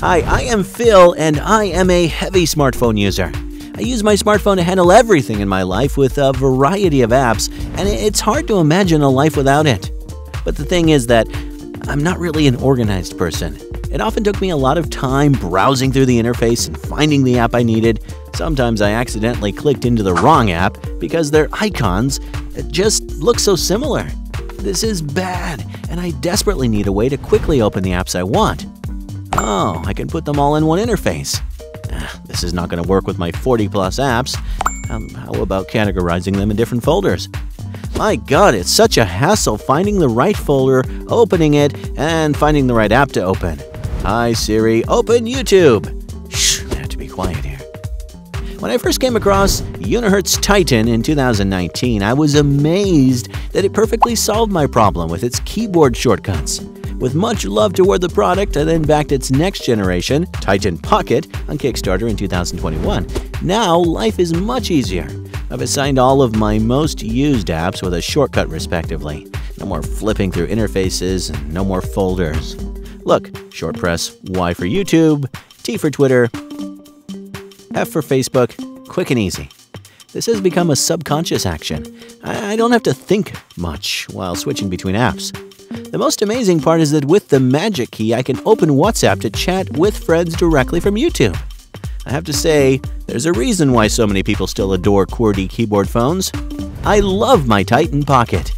Hi, I am Phil, and I am a heavy smartphone user. I use my smartphone to handle everything in my life with a variety of apps, and it's hard to imagine a life without it. But the thing is that I'm not really an organized person. It often took me a lot of time browsing through the interface and finding the app I needed. Sometimes I accidentally clicked into the wrong app because their icons just look so similar. This is bad, and I desperately need a way to quickly open the apps I want. Oh, I can put them all in one interface. This is not going to work with my 40-plus apps. How about categorizing them in different folders? My God, it's such a hassle finding the right folder, opening it, and finding the right app to open. Hi Siri, open YouTube. Shh, I have to be quiet here. When I first came across Unihertz Titan in 2019, I was amazed that it perfectly solved my problem with its keyboard shortcuts. With much love toward the product, I then backed its next generation, Titan Pocket, on Kickstarter in 2021. Now, life is much easier. I've assigned all of my most used apps with a shortcut respectively. No more flipping through interfaces and no more folders. Look, short press Y for YouTube, T for Twitter, F for Facebook, quick and easy. This has become a subconscious action. I don't have to think much while switching between apps. The most amazing part is that with the magic key, I can open WhatsApp to chat with friends directly from YouTube. I have to say, there's a reason why so many people still adore QWERTY keyboard phones. I love my Titan Pocket.